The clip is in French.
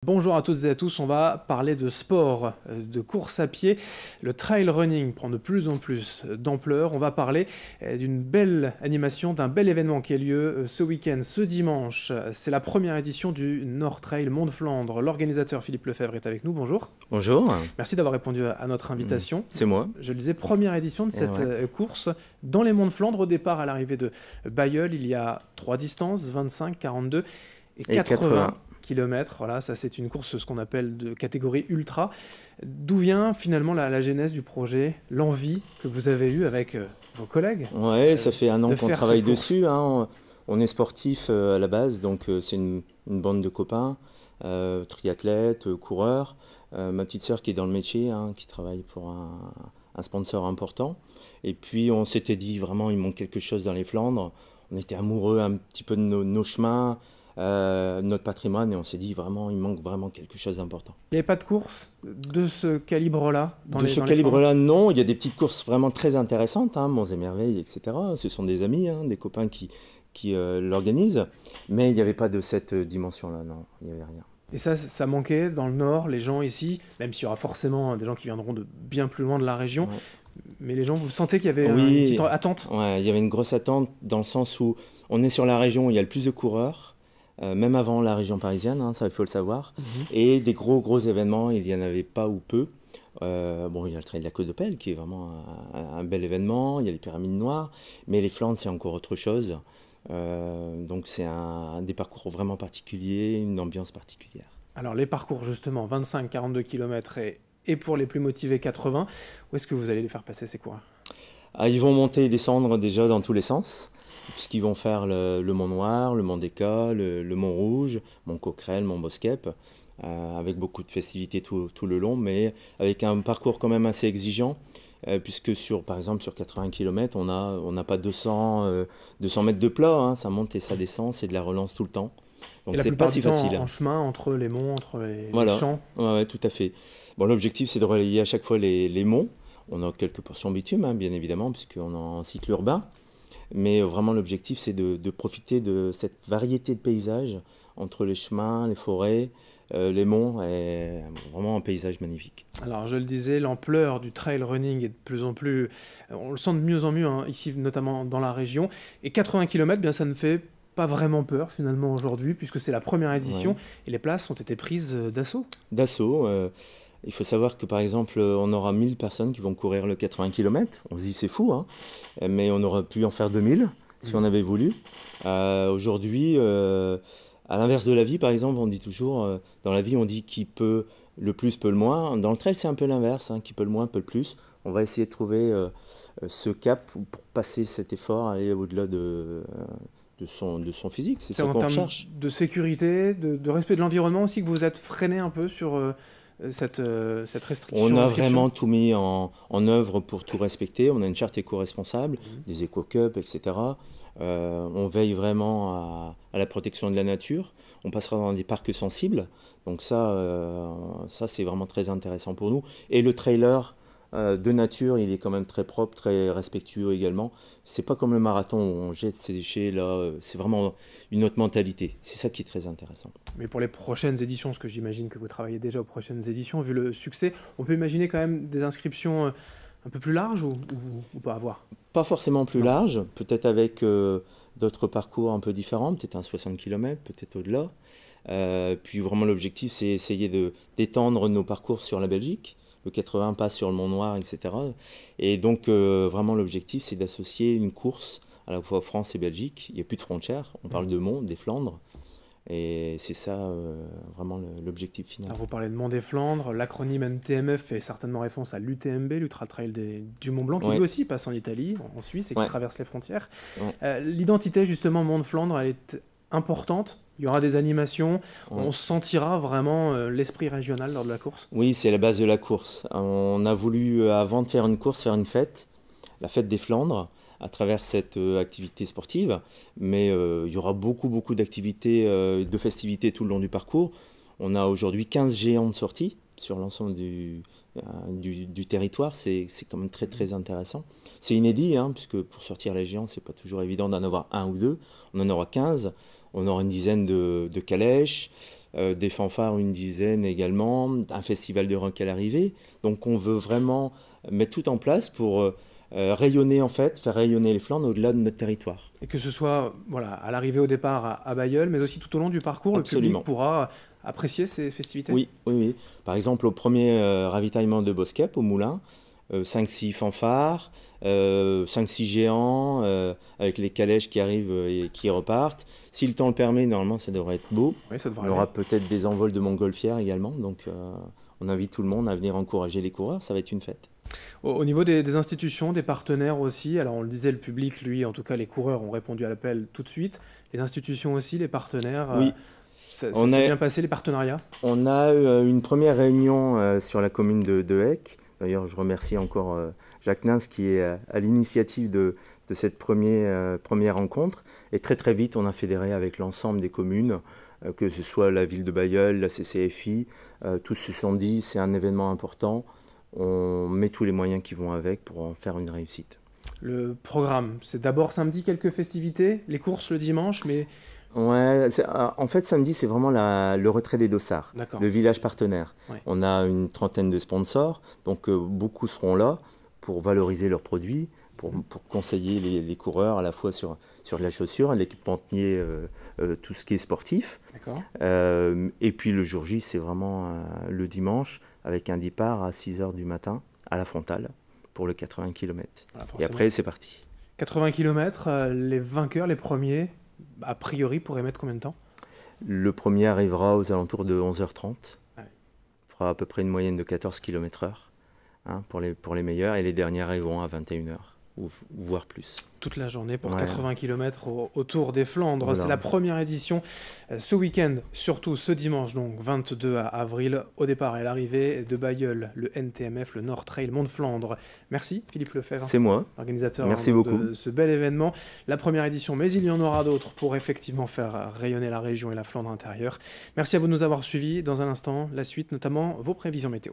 Bonjour à toutes et à tous, on va parler de sport, de course à pied. Le trail running prend de plus en plus d'ampleur. On va parler d'une belle animation, d'un bel événement qui a lieu ce week-end, ce dimanche. C'est la première édition du Nord Trail Mont-de-Flandre. L'organisateur Philippe Lefebvre est avec nous, bonjour. Bonjour. Merci d'avoir répondu à notre invitation. C'est moi. Je le disais, première édition de cette course dans les Monts de Flandre. Au départ, à l'arrivée de Bailleul, il y a 3 distances, 25, 42 et 80 km. Voilà, ça c'est une course, ce qu'on appelle de catégorie ultra. D'où vient finalement la genèse du projet, l'envie que vous avez eue avec vos collègues? Ouais, ça fait un an qu'on travaille dessus. Hein. On est sportif à la base, donc c'est une bande de copains, triathlètes, coureurs. Ma petite sœur qui est dans le métier, hein, qui travaille pour un sponsor important. Et puis on s'était dit vraiment il manque quelque chose dans les Flandres. On était amoureux un petit peu de nos chemins, notre patrimoine, et on s'est dit vraiment il manque vraiment quelque chose d'important. Il n'y avait pas de course de ce calibre-là De ce calibre-là, non. Il y a des petites courses vraiment très intéressantes, hein, Monts et Merveilles, etc. Ce sont des amis, hein, des copains qui l'organisent. Mais il n'y avait pas de cette dimension-là, non, il n'y avait rien. Et ça manquait dans le Nord, les gens ici, même s'il y aura forcément des gens qui viendront de bien plus loin de la région, mais les gens, vous sentez qu'il y avait une petite attente? Ouais, il y avait une grosse attente dans le sens où on est sur la région où il y a le plus de coureurs, même avant la région parisienne, hein, ça il faut le savoir, et des gros événements, il n'y en avait pas ou peu. Bon, il y a le Trail de la Côte de Pelle qui est vraiment un bel événement, il y a les Pyramides Noires, mais les Flandres c'est encore autre chose. Donc c'est des parcours vraiment particuliers, une ambiance particulière. Alors les parcours justement, 25-42 km et pour les plus motivés 80, où est-ce que vous allez les faire passer ces coureurs? Ils vont monter et descendre déjà dans tous les sens, puisqu'ils vont faire le Mont Noir, le Mont Déca, le Mont Rouge, Mont Coquerel, Mont Bosquep, avec beaucoup de festivités tout le long, mais avec un parcours quand même assez exigeant. Puisque par exemple sur 80 km, on n'a pas 200 mètres de plat, hein, ça monte et ça descend, c'est de la relance tout le temps. Donc c'est pas si facile. En chemin, entre les monts, entre les champs. Ouais, tout à fait. Bon, l'objectif c'est de relayer à chaque fois les monts. On a quelques portions bitume, hein, bien évidemment, puisqu'on est en cycle urbain. Mais vraiment l'objectif c'est de profiter de cette variété de paysages entre les chemins, les forêts, les monts, est vraiment un paysage magnifique. Alors je le disais, l'ampleur du trail running est de plus en plus, on le sent de mieux en mieux, hein, ici notamment dans la région, et 80 km, bien ça ne fait pas vraiment peur finalement aujourd'hui, puisque c'est la première édition, et les places ont été prises d'assaut. Il faut savoir que par exemple, on aura 1000 personnes qui vont courir le 80 km, on se dit c'est fou, hein, mais on aurait pu en faire 2000 si on avait voulu. Aujourd'hui, à l'inverse de la vie, par exemple, on dit toujours, dans la vie, on dit qui peut le plus, peut le moins. Dans le trail, c'est un peu l'inverse, hein, qui peut le moins, peut le plus. On va essayer de trouver ce cap pour passer cet effort, aller au-delà de son physique. C'est ce qu'on recherche. De sécurité, de respect de l'environnement aussi, que vous êtes freiné un peu sur cette restriction. On a vraiment tout mis en œuvre pour tout respecter. On a une charte éco-responsable, des éco-cups, etc. On veille vraiment à la protection de la nature. On passera dans des parcs sensibles. Donc ça c'est vraiment très intéressant pour nous. Et le trailer de nature, il est quand même très propre, très respectueux également. C'est pas comme le marathon où on jette ses déchets. Là, c'est vraiment une autre mentalité. C'est ça qui est très intéressant. Mais pour les prochaines éditions, parce que j'imagine que vous travaillez déjà aux prochaines éditions, vu le succès, on peut imaginer quand même des inscriptions un peu plus larges ou pas à voir? Pas forcément plus larges, peut-être avec d'autres parcours un peu différents, peut-être un 60 km, peut-être au-delà. Puis vraiment l'objectif c'est essayer d'étendre nos parcours sur la Belgique. Le 80 passe sur le Mont Noir, etc. Et donc vraiment l'objectif c'est d'associer une course à la fois France et Belgique. Il n'y a plus de frontières, on parle de monts, des Flandres. Et c'est ça vraiment l'objectif final. Alors vous parlez de Mont des Flandres, l'acronyme NTMF fait certainement référence à l'UTMB, l'Ultra Trail du Mont Blanc, qui lui aussi passe en Italie, en Suisse, et qui traverse les frontières. L'identité justement Mont de Flandre, elle est importante. Il y aura des animations, on sentira vraiment l'esprit régional lors de la course. Oui, c'est la base de la course. On a voulu, avant de faire une course, faire une fête, la fête des Flandres, à travers cette activité sportive. Mais il y aura beaucoup d'activités, de festivités tout le long du parcours. On a aujourd'hui 15 géants de sortie sur l'ensemble du territoire. C'est quand même très intéressant. C'est inédit, hein, puisque pour sortir les géants, c'est pas toujours évident d'en avoir un ou deux. On en aura 15. On aura une dizaine de calèches, des fanfares, une dizaine également, un festival de rock à l'arrivée. Donc on veut vraiment mettre tout en place pour rayonner en fait, faire rayonner les Flandres au-delà de notre territoire. Et que ce soit voilà, à l'arrivée au départ à Bailleul, mais aussi tout au long du parcours, Absolument. le public pourra apprécier ces festivités? Oui, oui, oui. Par exemple, au premier ravitaillement de Boskep, au Moulin, 5-6 fanfares, 5-6 géants, avec les calèches qui arrivent et qui repartent. Si le temps le permet, normalement, ça devrait être beau. Oui, ça devrait On aura aller. peut-être des envols de montgolfières également. Donc, on invite tout le monde à venir encourager les coureurs. Ça va être une fête. Au niveau des institutions, des partenaires aussi, alors on le disait, le public, lui, en tout cas les coureurs ont répondu à l'appel tout de suite. Les institutions aussi, les partenaires, Oui, ça on s'est a, bien passé, les partenariats? on a une première réunion sur la commune de Hecq. D'ailleurs, je remercie encore Jacques Nins qui est à l'initiative de cette première rencontre. Et très très vite, on a fédéré avec l'ensemble des communes, que ce soit la ville de Bailleul, la CCFI. Tous se sont dit c'est un événement important. On met tous les moyens qui vont avec pour en faire une réussite. Le programme, c'est d'abord samedi quelques festivités, les courses le dimanche, mais Ouais, en fait, samedi, c'est vraiment le retrait des dossards, d'accord. le village partenaire. Ouais. On a une trentaine de sponsors, donc beaucoup seront là pour valoriser leurs produits, pour conseiller les coureurs à la fois sur la chaussure, l'équipementier, tout ce qui est sportif. D'accord. Et puis le jour J, c'est vraiment le dimanche, avec un départ à 6 h du matin à la frontale pour le 80 km. Voilà, Et forcément. après, c'est parti. 80 km, les vainqueurs, les premiers, a priori, pourraient mettre combien de temps? Le premier arrivera aux alentours de 11 h 30. Ah oui. Fera à peu près une moyenne de 14 km/h pour les meilleurs, et les derniers arriveront à 21 h, voire plus. Toute la journée pour Ouais. 80 km autour des Flandres. Voilà. C'est la première édition ce week-end, surtout ce dimanche, donc 22 avril, au départ et à l'arrivée de Bailleul, le NTMF, le Nord Trail Mont-de-Flandre. Merci Philippe Lefebvre, C'est moi. organisateur Merci de beaucoup. ce bel événement. La première édition, mais il y en aura d'autres pour effectivement faire rayonner la région et la Flandre intérieure. Merci à vous de nous avoir suivis. Dans un instant, la suite, notamment vos prévisions météo.